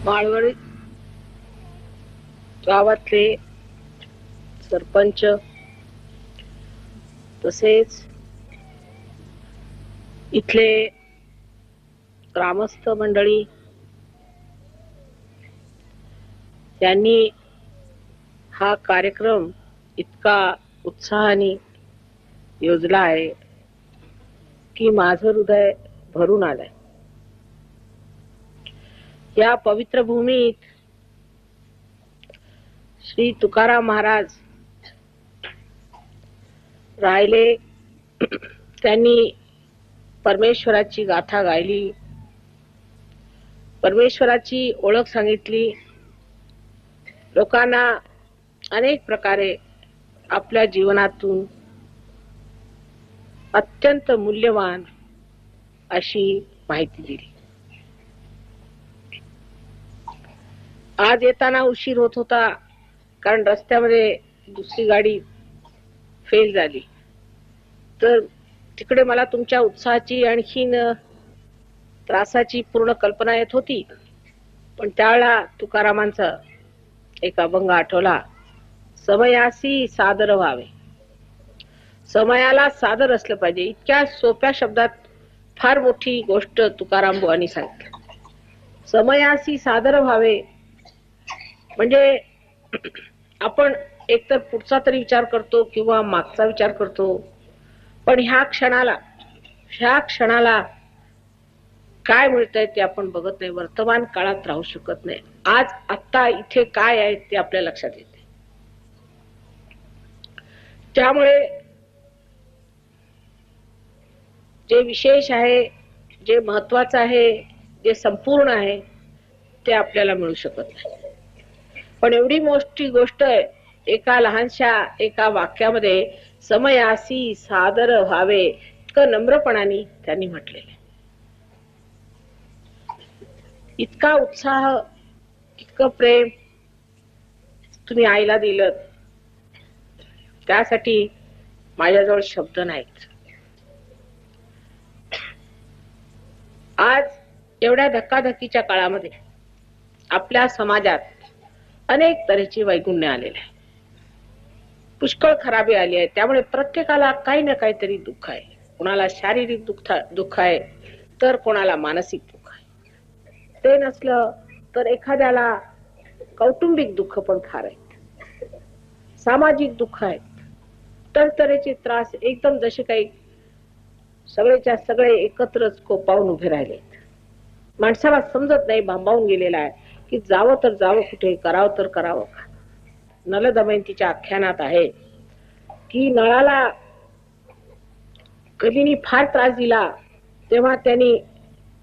माळवणी गावातले सरपंच तसेच इथले ग्रामस्थ मंडळी यांनी हा कार्यक्रम इतका उत्साहाने योजला आहे की माझं हृदय भरून आलंय। या पवित्र भूमीत श्री तुकाराम महाराज राहिले, त्यांनी परमेश्वराची गाथा गायली, परमेश्वराची ओळख सांगितली, लोकांना अनेक प्रकारे आपल्या जीवनातून अत्यंत मूल्यवान अशी माहिती दिली। आज येताना उशीर होत होता कारण रस्त्यामध्ये दुसरी गाडी फेल झाली, तर तिकडे मला तुमच्या उत्साहाची आणखीन त्रासाची पूर्ण कल्पना येत होती। पण त्यावेळेला तुकारामांचा एक अभंग आठवला, समयासी सादर व्हावे। समयाला सादर असलं पाहिजे। इतक्या सोप्या शब्दात फार मोठी गोष्ट तुकाराम बुवांनी सांगितली। समयासी सादर व्हावे म्हणजे आपण एकतर पुढचा तरी विचार करतो किंवा मागचा विचार करतो, पण ह्या क्षणाला काय मिळतंय ते आपण बघत नाही, वर्तमान काळात राहू शकत नाही। आज आत्ता इथे काय आहे ते आपल्या लक्षात येते। त्यामुळे जे विशेष आहे, जे महत्वाचं आहे, जे संपूर्ण आहे ते आपल्याला मिळू शकत नाही। पण एवढी मोठी गोष्ट एका लहानशा एका वाक्यामध्ये समयासी सादर व्हावे इतकं नम्रपणाने त्यांनी म्हटलेलं आहे। इतका उत्साह, इतकं प्रेम तुम्ही आईला दिलं, त्यासाठी माझ्याजवळ शब्द नाहीत। आज एवढ्या धक्काधक्कीच्या काळामध्ये आपल्या समाजात अनेक तऱ्हेची वैगुण्य आलेले आहे, पुष्कळ खराबी आली आहे। त्यामुळे प्रत्येकाला काही ना काहीतरी दुःख आहे। कोणाला शारीरिक दुःख आहे, तर कोणाला मानसिक दुःख आहे। ते नसलं तर एखाद्याला कौटुंबिक दुःख पण फार आहेत, सामाजिक दुःख आहेत, तरतऱ्हेचे त्रास एकदम जसे काही सगळेच्या सगळे एकत्रच कोपावून उभे राहिले। माणसाला समजत नाही, भांबावून गेलेला आहे की जावं तर जावं कुठे, करावं तर करावं का। नल दमयंतीच्या आख्यानात आहे की नळाला कलीने फार त्रास दिला, तेव्हा त्यांनी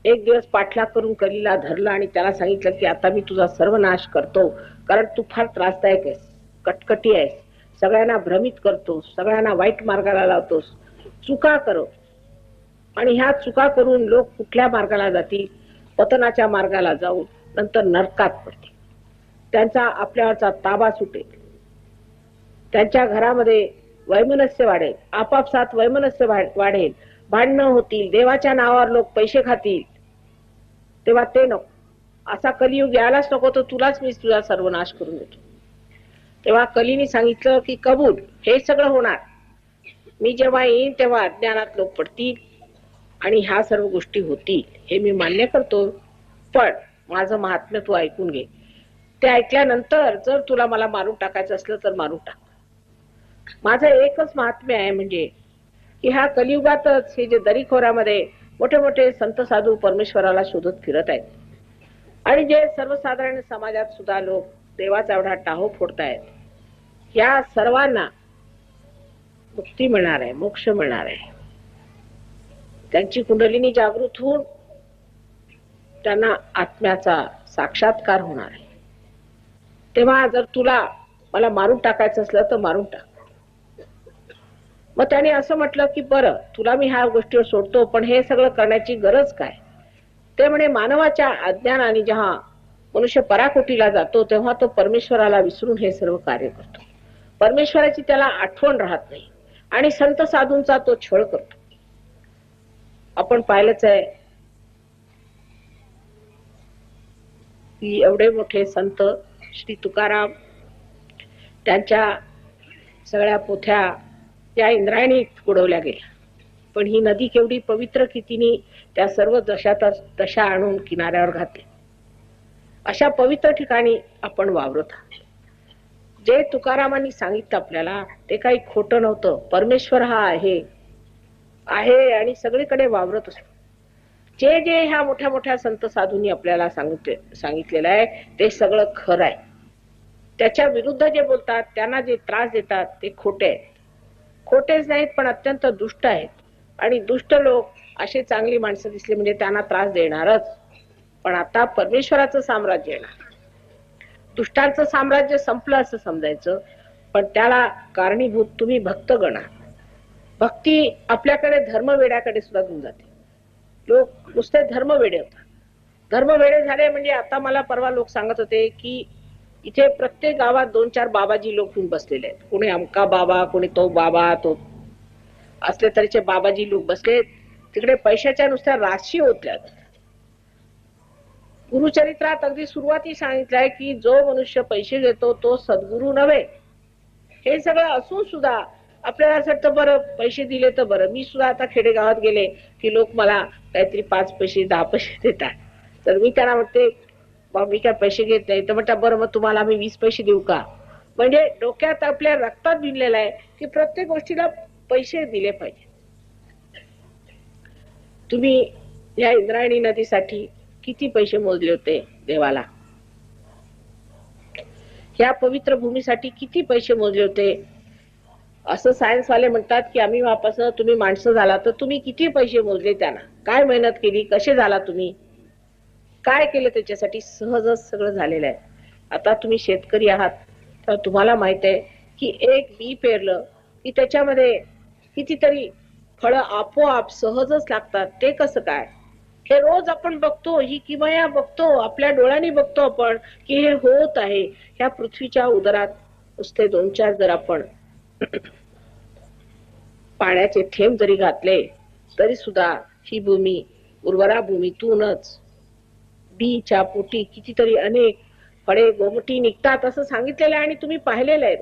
एक दिवस पाठलाग करून कलीला धरलं आणि त्याला सांगितलं की आता मी तुझा सर्वनाश करतो, कारण तू फार त्रासदायक आहेस, कटकटी आहेस, सगळ्यांना भ्रमित करतोस, सगळ्यांना वाईट मार्गाला लावतोस, चुका करो। आणि ह्या चुका करून लोक कुठल्या मार्गाला जातील, पतनाच्या मार्गाला जाऊन नंतर नरकात पडतील, त्यांचा आपल्यावरचा ताबा सुटेल, त्यांच्या घरामध्ये वैमनस्य वाढेल, आपापसात वैमनस्य वाढेल, भांडणं होतील, देवाच्या नावावर लोक पैसे खातील। तेव्हा ते नको, असा कलियुग यायलाच नको, तर तुलाच मी तुझा सर्वनाश करून देतो। तेव्हा कलीने सांगितलं की कबूल, हे सगळं होणार, मी जेव्हा येईन तेव्हा अज्ञानात लोक पडतील आणि ह्या सर्व गोष्टी होतील, हे मी मान्य करतो, पण माझं महात्म्य तू ऐकून घे। ते ऐकल्यानंतर जर तुला मला मारून टाकायचं असलं तर मारून टाक। माझं एकच महात्म्य आहे, म्हणजे की ह्या कलियुगातच हे जे दरीखोऱ्यामध्ये मोठे मोठे संत साधू परमेश्वराला शोधत फिरत आहेत, आणि जे सर्वसाधारण समाजात सुद्धा लोक देवाचा एवढा टाहो फोडतायत, या सर्वांना मुक्ती मिळणार आहे, मोक्ष मिळणार आहे। त्यांची कुंडलिनी जागृत होऊन त्यांना आत्म्याचा साक्षात्कार होणार आहे। तेव्हा जर तुला मला मारून टाकायचं असलं तर मारून टाक। मग त्याने असं म्हटलं की बरं, तुला मी ह्या गोष्टीवर सोडतो, पण हे सगळं करण्याची गरज काय? ते म्हणे मानवाच्या अज्ञानाने जेव्हा मनुष्य पराकोटीला जातो तेव्हा तो परमेश्वराला विसरून हे सर्व कार्य करतो, परमेश्वराची त्याला आठवण राहत नाही आणि संत साधूंचा तो छळ करतो। आपण पाहिलंच आहे, की एवढे मोठे संत श्री तुकाराम त्यांच्या सगळ्या पोथ्या या इंद्रायणीत उडवल्या गेल्या, पण ही नदी केवढी पवित्र की तिने त्या सर्व दशा आणून किनाऱ्यावर घातले. अशा पवित्र ठिकाणी आपण वावरत आहोत. जे तुकारामांनी सांगितलं आपल्याला ते काही खोटं नव्हतं. परमेश्वर हा आहे आणि सगळीकडे वावरत असतो. जे जे ह्या मोठ्या मोठ्या संत साधूंनी आपल्याला सांगितलेलं आहे ते सगळं खरं आहे. त्याच्या विरुद्ध जे बोलतात, त्यांना जे त्रास देतात ते खोटे आहेत. खोटेच नाहीत पण अत्यंत दुष्ट आहेत. आणि दुष्ट लोक असे चांगली माणसं दिसली म्हणजे त्यांना त्रास देणारच. पण आता परमेश्वराचं साम्राज्य येणार. दुष्टांचं साम्राज्य संपलं असं समजायचं, पण त्याला कारणीभूत तुम्ही भक्तगण आहात. भक्ती आपल्याकडे धर्मवेड्याकडे सुद्धा घेऊन जाते. लोक नुसते धर्मवेडे होतात. धर्मवेडे झाले म्हणजे आता मला परवा लोक सांगत होते की इथे प्रत्येक गावात 2-4 बाबाजी लोक येऊन बसलेले आहेत. कोणी अमका बाबा, कोणी तो बाबा, तो असले तरीचे बाबाजी लोक बसलेत. तिकडे पैशाच्या नुसत्या राशी होत्यात. गुरुचरित्रात अगदी सुरुवाती सांगितलंय की जो मनुष्य पैसे घेतो तो सद्गुरु नव्हे. हे सगळं असून सुद्धा आपल्याला असं वाटतं बरं पैसे दिले तर बरं. मी सुद्धा आता खेडेगावात गेले की लोक मला काहीतरी 5 पैसे 10 पैसे देतात, तर मी त्यांना म्हणते मी काय पैसे घेत नाही. तर म्हणतात बरं मग तुम्हाला आम्ही 20 पैसे देऊ का. म्हणजे डोक्यात आपल्या रक्तात भिनलेलं आहे की प्रत्येक गोष्टीला पैसे दिले पाहिजे. तुम्ही या इंद्रायणी नदीसाठी किती पैसे मोजले होते देवाला. या पवित्र भूमीसाठी किती पैसे मोजले होते. असं सायन्स वाले म्हणतात की आम्ही वापस तुम्ही माणसं झाला तर तुम्ही किती पैसे मोजले, त्यांना काय मेहनत केली, कसे झाला, तुम्ही काय केलं त्याच्यासाठी. सहजच सगळं झालेलं आहे. आता तुम्ही शेतकरी आहात तर तुम्हाला माहित आहे की एक बी पेरलं की त्याच्यामध्ये कितीतरी फळं आपोआप सहजच लागतात. ते कसं काय, हे रोज आपण बघतो, ही किमया बघतो, आपल्या डोळ्यांनी बघतो आपण की हे होत आहे. ह्या पृथ्वीच्या उदरात नुसते 2-4 जर आपण पाण्याचे थेंब जरी घातले तरी सुद्धा ही भूमी उर्वरा भूमीतूनच बीच्या पोटी कितीतरी अनेक फळे गोमटी निघतात असं सांगितलेलं आहे आणि तुम्ही पाहिलेलं आहे.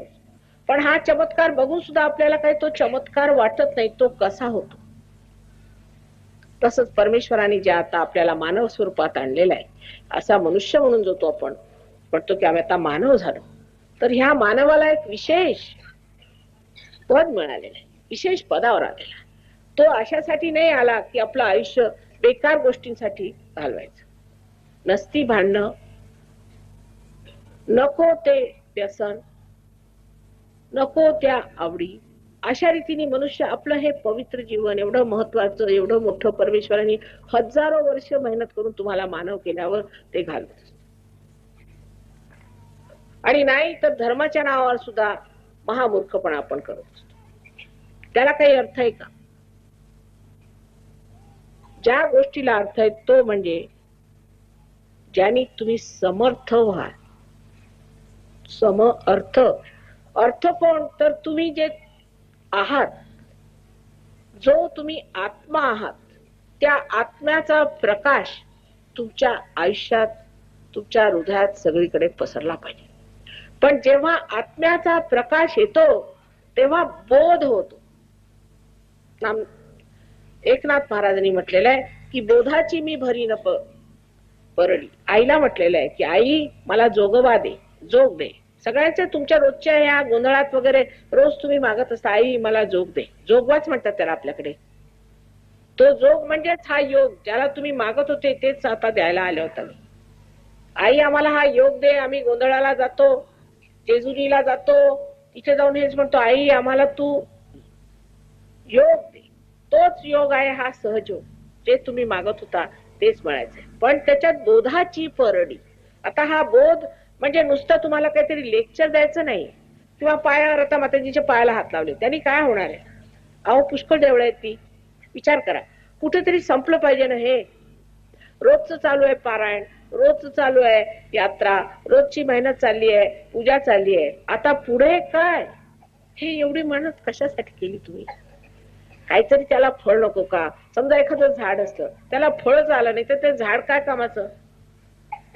पण हा चमत्कार बघून सुद्धा आपल्याला काही तो चमत्कार वाटत नाही. तो कसा होतो. तसंच परमेश्वराने जे आता आपल्याला मानव स्वरूपात आणलेला आहे, असा मनुष्य म्हणून जो तो आपण म्हणतो की आम्ही आता मानव झालो, तर ह्या मानवाला एक विशेष पद मिळालेलं आहे. विशेष पदावर आलेला. तो अशासाठी नाही आला की आपलं आयुष्य बेकार गोष्टींसाठी घालवायचं. नसती भांडणं, नको ते व्यसन, नको त्या आवडी, अशा रीतीने मनुष्य आपलं हे पवित्र जीवन एवढं महत्वाचं, एवढं मोठं परमेश्वराने हजारो वर्ष मेहनत करून तुम्हाला मानव केल्यावर ते घालवत. आणि नाही तर धर्माच्या नावावर सुद्धा महामूर्खपणा आपण करत असतो. त्याला काही अर्थ आहे का. ज्या गोष्टीला अर्थ आहे तो म्हणजे ज्याने तुम्ही समर्थ व्हाल. अर्थ कोण, तर तुम्ही जे आहात, जो तुम्ही आत्मा आहात, त्या आत्म्याचा प्रकाश तुमच्या आयुष्यात, तुमच्या हृदयात सगळीकडे पसरला पाहिजे. पण जेव्हा आत्म्याचा प्रकाश येतो तेव्हा बोध होतो. एकनाथ महाराजांनी म्हटलेलं आहे की बोधाची मी भरी न परडी. आईला म्हटलेलं आहे की आई मला जोगवा दे, जोग दे. सगळ्यांच्या तुमच्या रोजच्या या गोंधळात वगैरे रोज तुम्ही मागत असता आई मला जोग दे. जोगवाच म्हणतात त्याला आपल्याकडे. तो जोग म्हणजेच हा योग ज्याला तुम्ही मागत होते तेच आता द्यायला आले होता. आई आम्हाला हा योग दे. आम्ही गोंधळाला जातो, जेजुरीला जातो, तिथे जाऊन हेच म्हणतो आई आम्हाला तू योग दे. तोच योग आहे हा सहजयोग. जे तुम्ही मागत होता तेच मिळायचंय, पण त्याच्यात बोधाची परडी. आता हा बोध म्हणजे नुसतं तुम्हाला काहीतरी लेक्चर द्यायचं नाही किंवा पायावर आता माताजीच्या पायाला हात लावले त्यांनी काय होणार आहे. अहो पुष्कळ देवळं आहेत ती. विचार करा, कुठेतरी संपलं पाहिजे ना हे. रोजच चालू आहे पारायण, रोजच चालू आहे यात्रा, रोजची मेहनत चालली आहे, पूजा चालली आहे. आता पुढे काय. हे एवढी मेहनत कशासाठी केली तुम्ही. काहीतरी त्याला फळ नको का. समजा एखादं झाड असतं, त्याला फळच आलं नाही तर ते झाड काय कामाचं.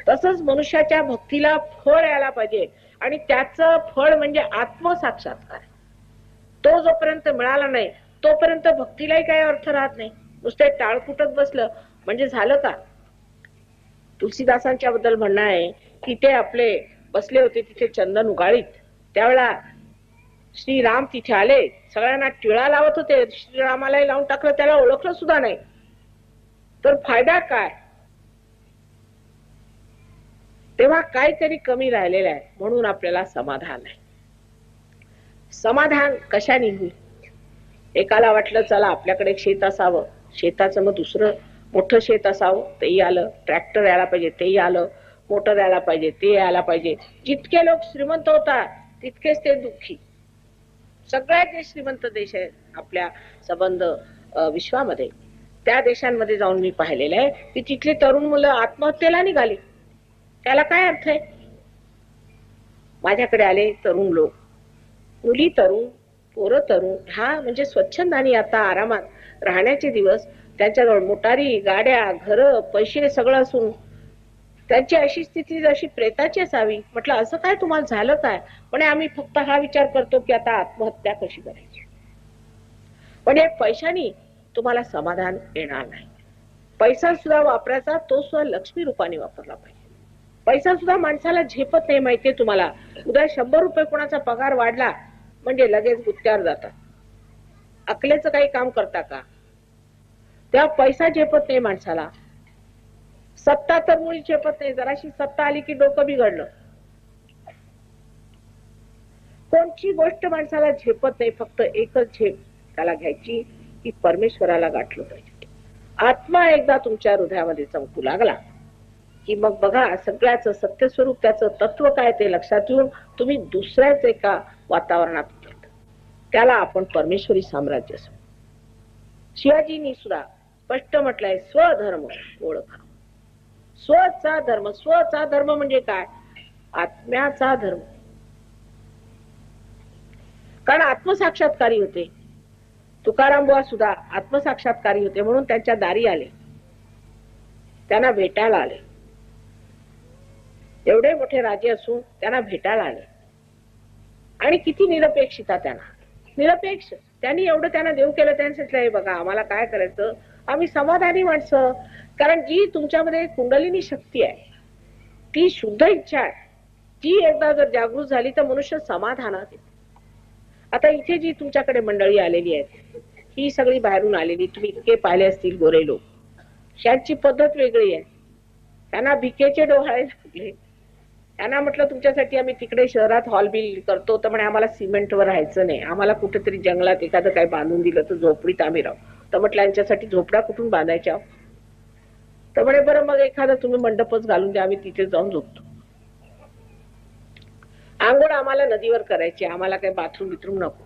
तसंच मनुष्याच्या भक्तीला फळ यायला पाहिजे आणि त्याचं फळ म्हणजे आत्मसाक्षात्कार. तो जोपर्यंत मिळाला नाही तोपर्यंत भक्तीलाही काही अर्थ राहत नाही. नुसते टाळ कुटत बसलं म्हणजे झालं का? तुलसीदासांच्या बद्दल म्हणणं आहे की ते आपले बसले होते तिथे चंदन उगाळीत, त्यावेळेला श्रीराम तिथे आले, सगळ्यांना टिळा लावत होते, श्रीरामालाही लावून टाकलं, त्याला ओळखलं सुद्धा नाही. तर फायदा काय? तेव्हा काहीतरी कमी राहिलेलं आहे, म्हणून आपल्याला समाधान आहे. समाधान कशाने होईल? एकाला वाटलं चला आपल्याकडे शेत असावं, शेताचं मग दुसरं मोठं शेत असावं, तेही आलं. ट्रॅक्टर यायला पाहिजे, तेही आलं. मोटर यायला पाहिजे, ते यायला पाहिजे. जितके लोक श्रीमंत होतात तितकेच ते दुःखी. सगळ्यात जे श्रीमंत देश आहेत आपल्या संबंध विश्वामध्ये, त्या देशांमध्ये जाऊन मी पाहिलेलं आहे की तिथले तरुण मुलं आत्महत्येला निघाली. त्याला काय अर्थ आहे? माझ्याकडे आले तरुण लोक, मुली तरुण, पोरं तरुण, हा म्हणजे स्वच्छंदानी आता आरामात राहण्याचे दिवस, त्यांच्याजवळ मोटारी, गाड्या, घर, पैसे सगळं असून त्यांची अशी स्थिती जशी प्रेताची असावी. म्हटलं असं काय तुम्हाला झालं काय? पण आम्ही फक्त हा विचार करतो की आता आत्महत्या कशी करायची. पण हे पैशानी तुम्हाला समाधान येणार नाही. पैसा सुद्धा वापरायचा, तो सुद्धा लक्ष्मी रूपाने वापरला पाहिजे. पैसा सुद्धा माणसाला झेपत नाही, माहितीये तुम्हाला. उद्या 100 रुपये कोणाचा पगार वाढला म्हणजे लगेच गुत्त्यावर जातात. अकलेचं काही काम करता का? तेव्हा पैसा झेपत नाही माणसाला. सत्ता तर मुळी झेपत नाही. जराशी सत्ता आली की डोकं बिघडलं. कोणची गोष्ट माणसाला झेपत नाही. फक्त एकच झेप त्याला घ्यायची की परमेश्वराला गाठलं पाहिजे. आत्मा एकदा तुमच्या हृदयामध्ये चमकू लागला की मग बघा सगळ्याचं सत्य स्वरूप, त्याचं तत्व काय ते लक्षात येऊन तुम्ही दुसऱ्याच एका वातावरणात उतरता. त्याला आपण परमेश्वरी साम्राज्य असू. शिवाजींनी सुद्धा स्पष्ट म्हटलंय, स्वधर्म ओळखा. स्वचा धर्म. स्वचा धर्म म्हणजे काय? आत्म्याचा धर्म. कारण आत्मसाक्षात्कारी होते. तुकाराम बुवा सुद्धा आत्मसाक्षात्कारी होते, म्हणून त्यांच्या दारी आले, त्यांना भेटायला आले. एवढे मोठे राजे असून त्यांना भेटायला आले. आणि किती निरपेक्षता त्यांना. निरपेक्ष त्यांनी एवढं त्यांना देऊ केलं. त्यांचं बघा आम्हाला काय करायचं, आम्ही समाधानी माणसं. कारण जी तुमच्यामध्ये कुंडलिनी शक्ती आहे, ती शुद्ध इच्छा आहे, ती एकदा जर जागृत झाली तर मनुष्य समाधानात येतो. आता इथे जी तुमच्याकडे मंडळी आलेली आहेत, ही सगळी बाहेरून आलेली, तुम्ही इतके पाहिले असतील गोरे लोक. त्यांची पद्धत वेगळी आहे. त्यांना भिकेचे डोहाळे लागले. त्यांना म्हटलं तुमच्यासाठी आम्ही तिकडे शहरात हॉल बिल करतो, तर म्हणे आम्हाला सिमेंटवर राहायचं नाही, आम्हाला कुठेतरी जंगलात एखादं काही बांधून दिलं तर झोपडीत आम्ही राहू. तर म्हटलं यांच्यासाठी झोपडा कुठून बांधायच्या? तर म्हणे बरं मग एखादा तुम्ही मंडपच घालून द्या, आम्ही तिथे जाऊन झोपतो. आंघोळ आम्हाला नदीवर करायची, आम्हाला काही बाथरूम बिथरूम नको.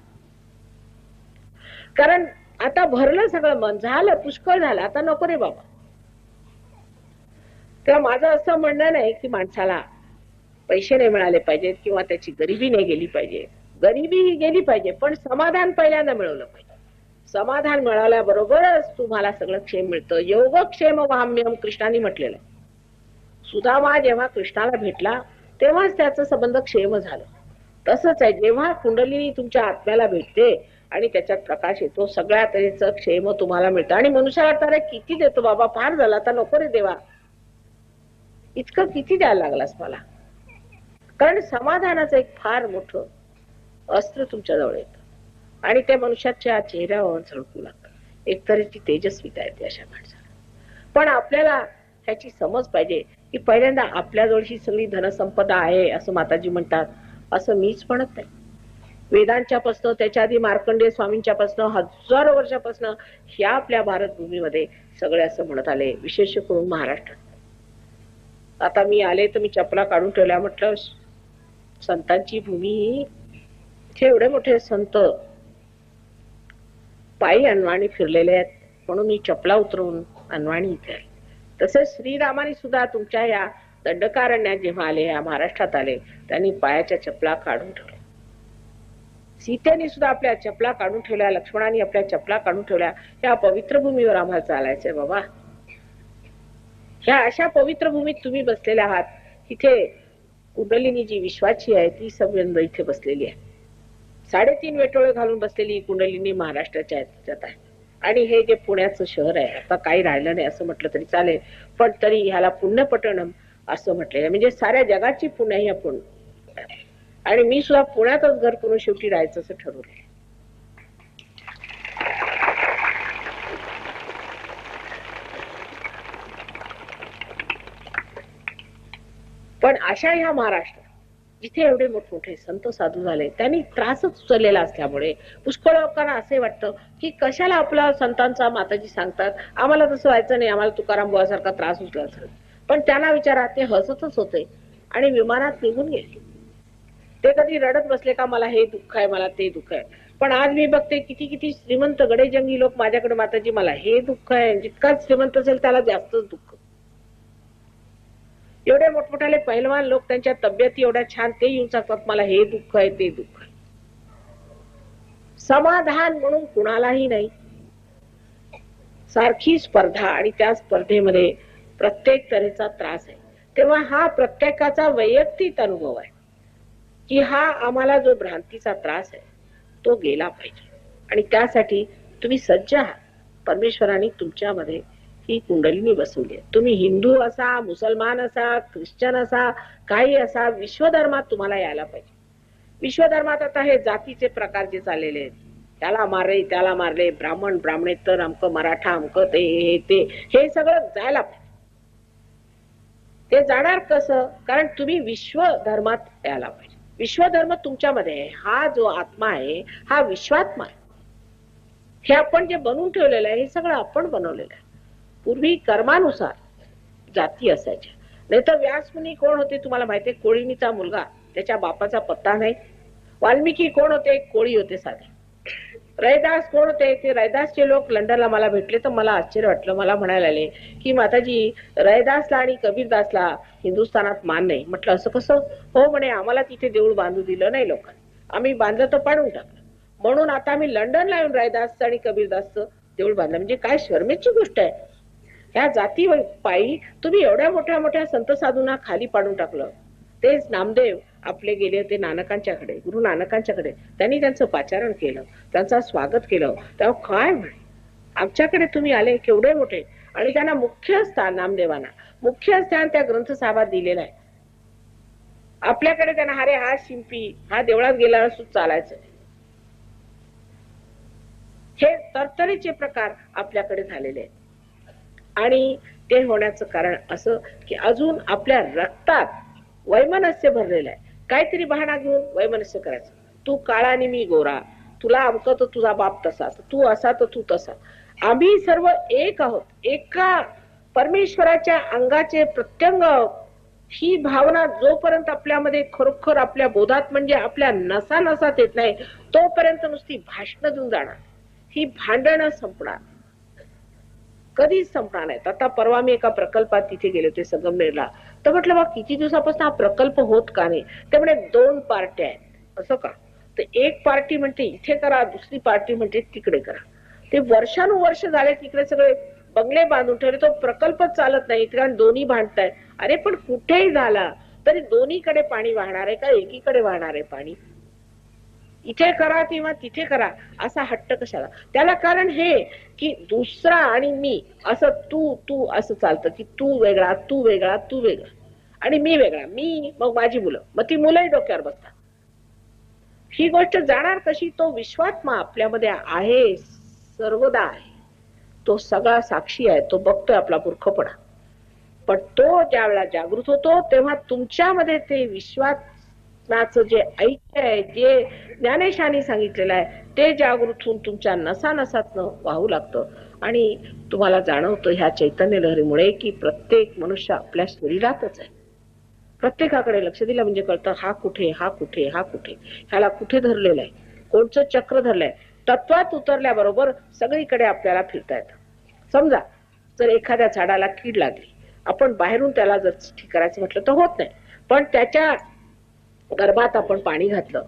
कारण आता भरलं सगळं, मन झालं, पुष्कळ झालं, आता नको रे बाबा. तेव्हा माझं असं म्हणणं नाही की माणसाला पैसे नाही मिळाले पाहिजेत किंवा त्याची गरिबी नाही गेली पाहिजे. गरिबी ही गेली पाहिजे, पण समाधान पहिल्यांदा मिळवलं पाहिजे. समाधान मिळाल्याबरोबरच तुम्हाला सगळं क्षेम मिळतं. योगक्षेम वाम्यम कृष्णाने म्हटलेलं आहे. सुदामा जेव्हा कृष्णाला भेटला तेव्हाच त्याचा संबंध क्षेम झालं. तसंच आहे, जेव्हा कुंडलिनी तुमच्या आत्म्याला भेटते आणि त्याच्यात प्रकाश येतो, सगळ्या तऱ्हेचं क्षेम तुम्हाला मिळतं. आणि मनुष्याला तर किती देतो बाबा, फार झाला, आता नको रे देवा, इतकं किती द्यायला लागलास मला. कारण समाधानाचं एक फार मोठं अस्त्र तुमच्या जवळ येतं आणि त्या मनुष्याच्या चेहऱ्यावर झळकू लागतं. एक तऱ्हेची तेजस्विता येते अशा माणसाला. पण आपल्याला ह्याची समज पाहिजे की पहिल्यांदा आपल्याजवळ ही सगळी धनसंपदा आहे असं माताजी म्हणतात, असं मीच म्हणत नाही. वेदांच्या पासून, त्याच्या आधी मार्कंडेय स्वामींच्या पासून, हजारो वर्षापासून ह्या आपल्या भारत भूमीमध्ये सगळे असं म्हणत आले, विशेष करून महाराष्ट्रात. आता मी आले तर मी चपला काढून ठेवल्या, म्हटलं संतांची भूमी, इथे एवढे मोठे संत पायी अनवाणी फिरलेले आहेत, म्हणून मी चपला उतरवून अनवाणी इथे आले. तसेच श्रीरामाने सुद्धा तुमच्या या दंडकारण्यात जेव्हा आले, या महाराष्ट्रात आले, त्यांनी पायाच्या चपला काढून ठेवल्या. सीतेने सुद्धा आपल्या चपला काढून ठेवल्या, लक्ष्मणाने आपल्या चपला काढून ठेवल्या. या पवित्र भूमीवर आम्हाला चालायचंय बाबा. ह्या अशा पवित्र भूमीत तुम्ही बसलेले आहात. इथे कुंडलिनी जी विश्वाची आहे ती संबंध इथे बसलेली आहे. 3.5 वेटोळे घालून बसलेली कुंडलिनी महाराष्ट्राच्या ह्याच्यात आहे. आणि हे जे पुण्याचं शहर आहे, आता काही राहिलं नाही असं म्हटलं तरी चालेल, पण तरी ह्याला पुण्यपट्टणम असं म्हटलेलं आहे. म्हणजे साऱ्या जगाची पुण्य ह्या पुण्य. आणि मी सुद्धा पुण्यातच घर करून शेवटी राहायचं असं ठरवलं. पण अशा ह्या महाराष्ट्र जिथे एवढे मोठमोठे संत साधू झाले, त्यांनी त्रासच उचललेला असल्यामुळे पुष्कळ लोकांना असे वाटतं की कशाला आपला संतांचा, माताजी सांगतात, आम्हाला तसं व्हायचं नाही, आम्हाला तुकाराम बुवासारखा त्रास उचलायचा. पण त्यांना विचारा, ते हसतच होते आणि विमानात निघून गेले. ते कधी रडत बसले का मला हे दुःख आहे, मला ते दुःख आहे. पण आज मी बघते किती किती श्रीमंत गडेजंगी लोक माझ्याकडे, माताजी मला हे दुःख आहे. जितका श्रीमंत असेल त्याला जास्तच दुःख. एवढे मोठमोठाले पहिलवान लोक त्यांच्या तब्येती एवढ्या छान, ते येऊन सांगतात मला हे दुःख आहे, ते दुःख आहे. समाधान म्हणून कुणालाही नाही. सारखी स्पर्धा आणि त्या स्पर्धेमध्ये प्रत्येक तऱ्हेचा त्रास आहे. तेव्हा हा प्रत्येकाचा वैयक्तिक अनुभव आहे की हा आम्हाला जो भ्रांतीचा त्रास आहे तो गेला पाहिजे. आणि त्यासाठी तुम्ही सज्ज आहात. परमेश्वराने तुमच्यामध्ये ही कुंडलिनी बसवली आहे. तुम्ही हिंदू असा, मुसलमान असा, ख्रिश्चन असा, काही असा, विश्वधर्मात तुम्हाला यायला पाहिजे. विश्वधर्मात आता हे जातीचे प्रकार जे चाललेले आहेत, त्याला मारले, त्याला मारले, ब्राह्मण ब्राह्मणेतर, अमक मराठा, अमक ते, हे सगळं जायला पाहिजे. ते जाणार कसं? कारण तुम्ही विश्वधर्मात यायला पाहिजे. विश्वधर्म तुमच्यामध्ये आहे. हा जो आत्मा आहे हा विश्वात्मा आहे. हे आपण जे बनवून ठेवलेलं आहे हे सगळं आपण बनवलेलं आहे. पूर्वी कर्मानुसार जाती असायच्या. नाही तर व्यासमुनी कोण होते तुम्हाला माहितीये? कोळीनीचा मुलगा, त्याच्या बापाचा पत्ता नाही. वाल्मिकी कोण होते? कोळी होते साधे. रैदास कोण होते? ते रैदासचे लोक लंडनला मला भेटले तर मला आश्चर्य वाटलं. मला म्हणायला आले की माताजी, रैदासला आणि कबीरदासला हिंदुस्थानात मान नाही. म्हटलं असं कसं? हो म्हणे, आम्हाला तिथे देऊळ बांधू दिलं नाही लोकांनी, आम्ही बांधलं तर पाडून टाकलं, म्हणून आता आम्ही लंडनला येऊन रैदासचं आणि कबीरदासचं देऊळ बांधलं. म्हणजे काय शर्मेची गोष्ट आहे. ह्या जाती पायी तुम्ही एवढ्या मोठ्या मोठ्या संत साधूंना खाली पाडून टाकलं. तेच नामदेव आपले गेले होते नानकांच्याकडे, गुरु नानकांच्याकडे. त्यांनी त्यांचं पाचारण केलं, त्यांचं स्वागत केलं. तेव्हा काय म्हणे, आमच्याकडे तुम्ही आले केवढे मोठे. आणि त्यांना मुख्य स्थान, नामदेवांना मुख्य स्थान त्या ग्रंथ साहेबात दिलेलं आहे. आपल्याकडे त्यांना अरे हा शिंपी, हा देवळात गेला चालायचं. हे तरतरीचे प्रकार आपल्याकडे झालेले आहेत. आणि ते होण्याचं कारण असं की अजून आपल्या रक्तात वैमनस्य भरलेलं आहे. काहीतरी बहाणा घेऊन वैमनस्य करायचं. तू काळा आणि मी गोरा, तुला अमकं तर तुझा बाप तसा, तू असा तर तू तसा. आम्ही सर्व एक आहोत, एका परमेश्वराच्या अंगाचे प्रत्यंग आहोत. ही भावना जोपर्यंत आपल्यामध्ये खरोखर आपल्या बोधात, म्हणजे आपल्या नसा नसात येत नाही, तोपर्यंत नुसती भाषण देऊन जाणार. ही भांडणं संपणार कधीच संपणार नाहीत. आता परवा मी एका प्रकल्पात तिथे गेले होते संगमनेरला. तर म्हटलं बा किती दिवसापासून हा प्रकल्प होत का नाही? ते म्हणे 2 पार्ट्या आहेत. असं का? तर एक पार्टी म्हणते इथे करा, दुसरी पार्टी म्हणते तिकडे करा. ते वर्षानुवर्ष झाले तिकडे सगळे बंगले बांधून ठेवले, तो प्रकल्प चालत नाही कारण दोन्ही भांडतायत. अरे पण कुठेही झाला तरी दोन्हीकडे पाणी वाहणार आहे का एकीकडे वाहणार आहे पाणी? इथे करा किंवा तिथे करा असा हट्ट कशाला? त्याला कारण हे की दुसरा आणि मी असं, तू तू असं चालतं की तू वेगळा, तू वेगळा, तू वेगळा आणि मी वेगळा, मी मग माझी मुलं, मग ती मुलंही डोक्यावर बसतात. ही गोष्ट जाणार कशी? तो विश्वात्मा आपल्यामध्ये आहे, सर्वदा आहे, तो सगळा साक्षी आहे, तो बघतोय आपला मूर्खपणा. पण तो ज्या वेळेला जागृत होतो तेव्हा तुमच्यामध्ये ते विश्वात्माचं जे ऐक्य आहे, जे ज्ञानेशाने सांगितलेलं आहे, ते जागृत होऊन तुमच्या नसा नसातनं वाहू लागतं. आणि तुम्हाला जाणवतं ह्या चैतन्य लहरीमुळे की प्रत्येक मनुष्य आपल्या शरीरातच आहे. प्रत्येकाकडे लक्ष दिलं म्हणजे कळतं हा कुठे, हा कुठे, हा कुठे, ह्याला कुठे धरलेलं आहे, कोणचं चक्र धरलंय. तत्वात उतरल्याबरोबर सगळीकडे आपल्याला फिरता येतं. समजा जर एखाद्या झाडाला कीड लागली, आपण बाहेरून त्याला जर ठीक करायचं म्हटलं तर होत नाही. पण त्याच्या गर्भात आपण पाणी घातलं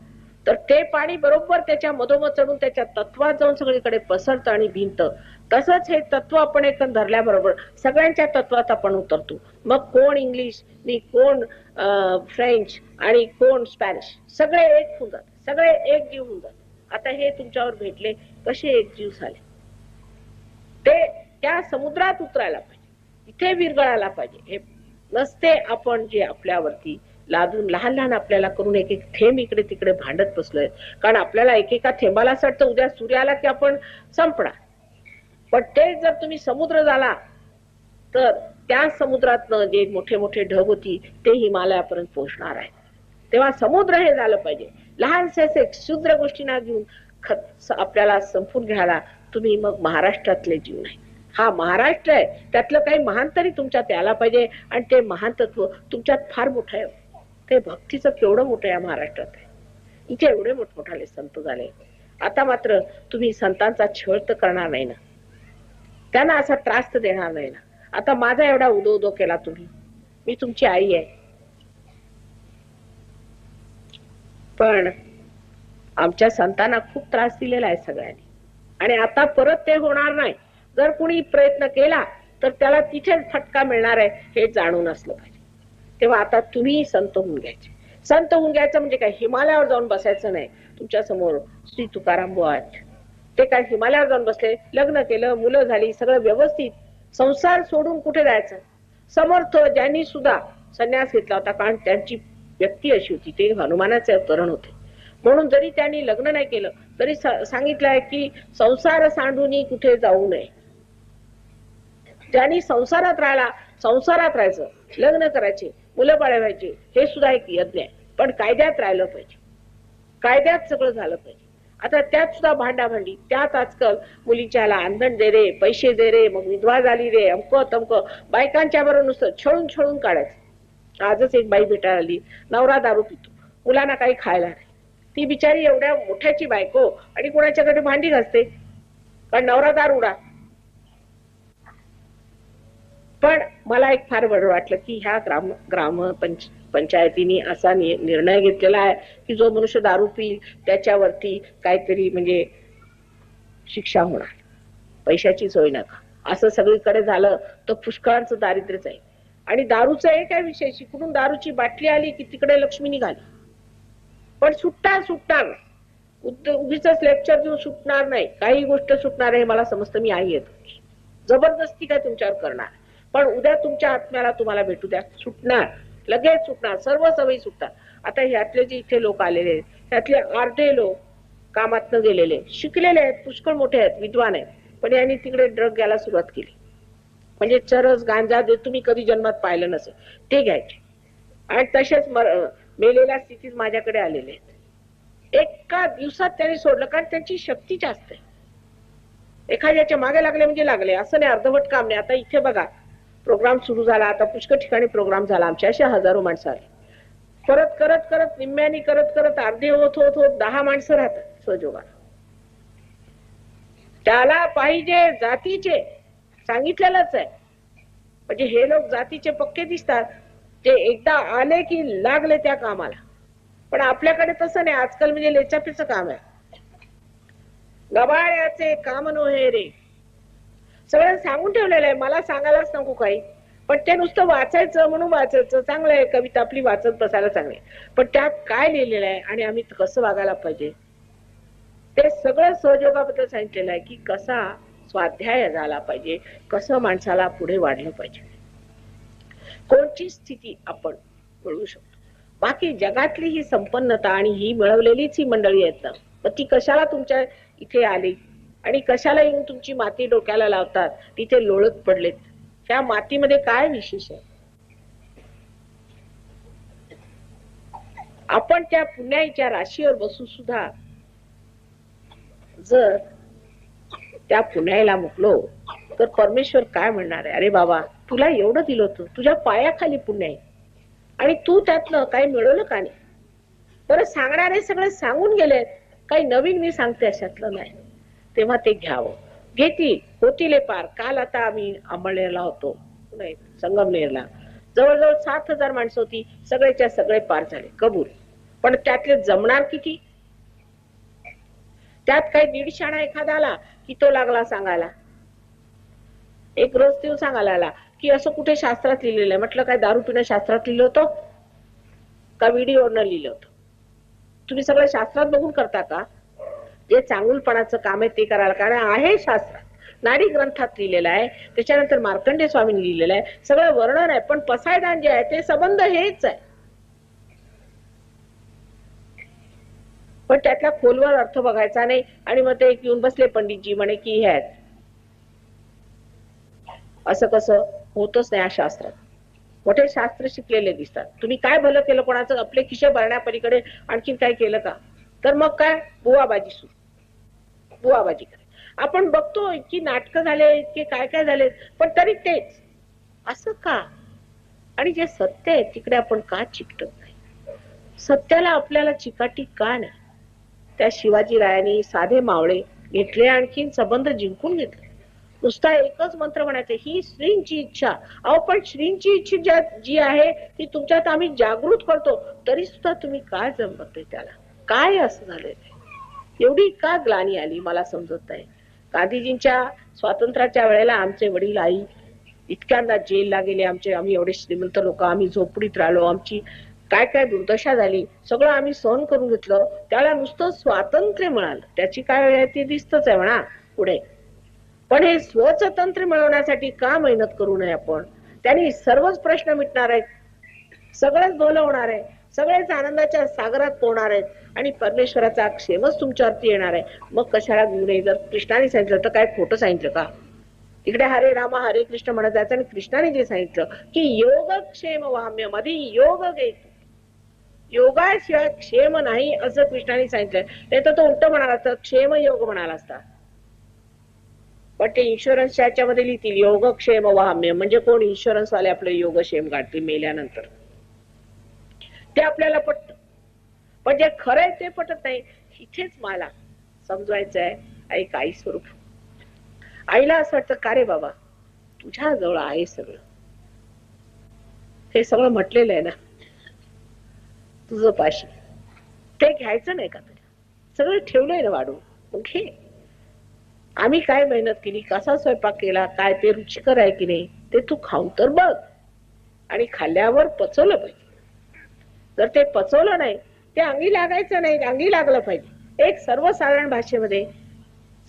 तर ते पाणी बरोबर त्याच्या मधोमध चढून त्याच्या तत्वात जाऊन सगळीकडे पसरतं आणि भिनतं. तसंच हे तत्व आपण एक धरल्याबरोबर सगळ्यांच्या तत्वात आपण उतरतो. मग कोण इंग्लिश नि कोण फ्रेंच आणि कोण स्पॅनिश, सगळे एक होऊन जात, सगळे एक जीव होऊन जात. आता हे तुमच्यावर भेटले, कसे एक जीव झाले. ते त्या समुद्रात उतरायला पाहिजे, इथे विरघळायला पाहिजे. हे नसते आपण जे आपल्यावरती लादून लहान लहान आपल्याला करून एक एक थेंब इकडे तिकडे भांडत बसलोय. कारण आपल्याला एकेका थेंबाला असं वाटतं उद्या सूर्य आला की आपण संपणार. पण ते जर तुम्ही समुद्र झाला तर त्या समुद्रातनं जे मोठे मोठे ढग होती ते हिमालयापर्यंत पोहोचणार आहे. तेव्हा समुद्र हे झालं पाहिजे. लहानसे क्षुद्र गोष्टी ना घेऊन आपल्याला संपून घ्यायला तुम्ही मग महाराष्ट्रातले जीव नाही. हा महाराष्ट्र आहे, त्यातलं काही महान तरी तुमच्यात यायला पाहिजे. आणि ते महान तत्व तुमच्यात फार मोठं आहे. ते भक्तीचं केवढं मोठं या महाराष्ट्रात आहे. इथे एवढे मोठमोठाले संत झाले. आता मात्र तुम्ही संतांचा छळ तर करणार नाही ना, त्यांना असा त्रास तर देणार नाही ना. आता माझा एवढा उदो उदो केला तुम्ही, मी तुमची आई आहे, पण आमच्या संतांना खूप त्रास दिलेला आहे सगळ्यांनी. आणि आता परत ते होणार नाही. जर कुणी प्रयत्न केला तर त्याला तिथेच फटका मिळणार आहे, हे जाणून असलं पाहिजे. तेव्हा आता तुम्ही संत होऊन घ्यायचे. संत होऊन घ्यायचं म्हणजे काय, हिमालयावर जाऊन बसायचं नाही. तुमच्या समोर श्री तुकाराम बुवा आहेत, ते काय हिमालयावर जाऊन बसले, लग्न केलं, मुलं झाली, सगळं व्यवस्थित, संसार सोडून कुठे जायचं. समर्थ ज्यांनी सुद्धा संन्यास घेतला होता, कारण त्यांची व्यक्ती अशी होती, ते हनुमानाचे अवतरण होते. म्हणून जरी त्यांनी लग्न नाही केलं तरी सांगितलंय की संसार सांडून कुठे जाऊ नये. ज्यांनी संसारात राहिला, संसारात राहायचं, लग्न करायचे, मुलं बाळवायचे, हे सुद्धा एक यज्ञ आहे. पण कायद्यात राहिलं पाहिजे, कायद्यात सगळं झालं पाहिजे. आता त्यात सुद्धा भांडाभांडी, त्यात आजकाल मुलीच्याला आंधण दे रे, पैसे दे रे, मग विधवा झाली रे, अमक तमक, बायकांच्या बरोबर नुसतं छळून छळून काढायचं. आजच एक बाई भेटायला आली, नवरा दारू पितो, मुलांना काही खायला नाही. ती बिचारी एवढ्या मोठ्याची बायको आणि कोणाच्याकडे भांडी घासते, कारण नवरा दारुडा. पण मला एक फार बरं वाटलं की ह्या ग्राम पंचायतीने असा निर्णय घेतलेला आहे की जो मनुष्य दारू पिईल त्याच्यावरती काहीतरी म्हणजे शिक्षा होणार, पैशाची सोय नका. असं सगळीकडे झालं तर पुष्कळांचं दारिद्र्यच आहे. आणि दारूचं एक आहे विषय, कुठून दारूची बाटली आली की तिकडे लक्ष्मी निघाली. पण सुटणार उगीच लेक्चर देऊन सुटणार नाही, काही गोष्ट सुटणार आहे. मला समजतं, मी आई येतो, जबरदस्ती काय तुमच्यावर करणार, पण उद्या तुमच्या आत्म्याला तुम्हाला भेटू द्या, सुटणार, लगेच सुटणार, सर्व सवयी सुटतात. आता ह्यातले जे इथे लोक आलेले आहेत त्यातले अर्धे लोक कामातनं गेलेले, शिकलेले आहेत, पुष्कळ मोठे आहेत, विद्वान आहेत, पण यांनी तिकडे ड्रग घ्यायला सुरुवात केली. म्हणजे चरस गांजा जे तुम्ही कधी जन्मात पाहिलं नसेल ते घ्यायचे. आणि तसेच मेलेल्या स्थितीत माझ्याकडे आलेले आहेत. एका दिवसात त्यांनी सोडलं, कारण त्यांची शक्ती जास्त आहे. एखाद्याच्या मागे लागले म्हणजे लागले, असं नाही, अर्धवट काम नाही. आता इथे बघा प्रोग्राम सुरू झाला, आता पुष्कळ ठिकाणी प्रोग्राम झाला, आमच्या अशा हजारो माणसं आली. करत करत करत निम्म्यानी करत करत अर्धे होत होत होत 10 माणसं राहतात सहयोगाला. त्याला पाहिजे जातीचे, सांगितलेलंच आहे. म्हणजे हे लोक जातीचे पक्के दिसतात, ते एकदा आले की लागले त्या कामाला. पण आपल्याकडे तसं नाही, आजकाल म्हणजे लेचापीचं काम आहे. गबाळ्याचे काम नव्हे रे, सगळं सांगून ठेवलेलं आहे, मला सांगायलाच नको काही. पण ते नुसतं वाचायचं म्हणून वाचायचं, चांगलं आहे, कविता आपली वाचत बसायला चांगली, पण त्यात काय लिहिलेलं आहे आणि आम्ही कसं वागायला पाहिजे ते सगळं सहयोगाबद्दल सांगितलेलं आहे. की कसा स्वाध्याय झाला पाहिजे, कसं माणसाला पुढे वाढलं पाहिजे, कोणची स्थिती आपण मिळवू शकतो. बाकी जगातली ही संपन्नता आणि ही मिळवलेलीच ही मंडळी आहेत ना, मग ती कशाला तुमच्या इथे आली आणि कशाला येऊन तुमची माती डोक्याला लावतात, तिथे लोळत पडलेत. त्या मातीमध्ये काय विशेष आहे? आपण त्या पुण्याईच्या राशीवर बसून सुद्धा जर त्या पुण्याईला मुकलो तर परमेश्वर काय म्हणणार आहे, अरे बाबा तुला एवढं दिलं होतं, तुझ्या पायाखाली पुण्याई, आणि तू त्यातनं काही मिळवलं का नाही? बरं, सांगणारे सगळे सांगून गेलेत, काही नवीन मी सांगते अशातलं नाही. तेव्हा ते घ्यावं, घेतील, होतील पार. काल आता आम्ही अंमळनेरला होतो, नाही संगमनेरला, जवळजवळ 7,000 माणसं होती, सगळेच्या सगळे पार झाले, कबूल. पण त्यातले जमणार किती? त्यात काही दीडशाणा एखादा आला की तो लागला सांगायला, एक रोज तो सांगायला आला की असं कुठे शास्त्रात लिहिलेलं आहे. म्हटलं काय दारू पिणं शास्त्रात लिहिलं होतं का व्हिडिओवरनं लिहिलं होतं? तुम्ही सगळं शास्त्रात बघून करता का? जे चांगुलपणाचं काम आहे ते करायला, कारण आहे शास्त्रात, नाडी ग्रंथात लिहिलेलं आहे, त्याच्यानंतर मार्कंडेय स्वामींनी लिहिलेलं आहे, सगळं वर्णन आहे. पण पसायदान जे आहे ते संबंध हेच आहे, पण त्यातला खोलवर अर्थ बघायचा नाही. आणि मग ते येऊन बसले पंडितजी म्हणे की हे आहेत. असं कसं होतच नाही. या शास्त्रात मोठे शास्त्र शिकलेले दिसतात. तुम्ही काय भलं केलं कोणाचं? आपले खिशे भरण्यापलीकडे आणखीन काय केलं का? तर मग काय बुवाबाजी सुरू, बुवाबाजी करे. आपण बघतो इतकी नाटकं झाले, इतके काय काय झाले, पण तरी तेच असं का? आणि जे सत्य आहे तिकडे आपण का चिकटत नाही? सत्याला आपल्याला चिकाटी का नाही? त्या शिवाजी रायांनी साधे मावळे घेतले, आणखीन संबंध जिंकून घेतले. नुसता एकच मंत्र म्हणायचे, ही श्रींची इच्छा. अहो पण श्रींची इच्छा जी आहे ती तुमच्यात आम्ही जागृत करतो, तरी सुद्धा तुम्ही काय जमत नाही त्याला. काय असं झालेलं? एवढी का ग्लानी आली मला समजत नाही. गांधीजींच्या स्वातंत्र्याच्या वेळेला आमचे वडील आई इतक्यांदा जेलला गेले. आम्ही एवढे श्रीमंत लोक, आम्ही झोपडीत राहिलो, आमची काय काय दुर्दशा झाली, सगळं आम्ही सहन करून घेतलं. त्याला नुसतं स्वातंत्र्य मिळालं, त्याची काय वेळ आहे ती दिसतच आहे म्हणा पुढे. पण हे स्वतंत्र मिळवण्यासाठी का मेहनत करू नये आपण? त्यांनी सर्वच प्रश्न मिटणार आहेत, सगळंच भलं होणार आहे, सगळेच आनंदाच्या सागरात पोहणार आहेत, आणि परमेश्वराचा क्षेमच तुमच्यावरती येणार आहे. मग कशाला घेऊ नये? जर कृष्णाने सांगितलं तर काय खोटं सांगितलं का? इकडे हरे रामा हरे कृष्ण म्हणत जायचं, आणि कृष्णाने जे सांगितलं की योगक्षेम वाम्य मध्ये योग घेत, योगाशिवाय क्षेम नाही असं कृष्णाने सांगितलं. नाही तर तो उलट म्हणाला असता, क्षेम योग म्हणाला असता. पण ते इन्शुरन्सच्या याच्यामध्ये लिहितील योगक्षेम वाम्य, म्हणजे कोण? इन्शुरन्स वाले आपले योगक्षेम काढतील मेल्यानंतर. ते आपल्याला पटत, पण जे खरं आहे ते पटत नाही. इथेच मला समजवायचं आहे. ऐक आई स्वरूप, आईला असं वाटतं का रे बाबा तुझ्या जवळ आहे सगळं, हे सगळं म्हटलेलं आहे ना तुझं पाशी, ते घ्यायचं नाही का? तुझ्या सगळं ठेवलंय ना वाढून, मग घे. आम्ही काय मेहनत केली, कसा स्वयंपाक केला, काय ते रुचिकर आहे की नाही ते तू खाऊन तर बघ, आणि खाल्ल्यावर पचवलं पाहिजे. जर ते पचवलं नाही, ते अंगी लागायचं नाही, अंगी लागलं पाहिजे. एक सर्वसाधारण भाषेमध्ये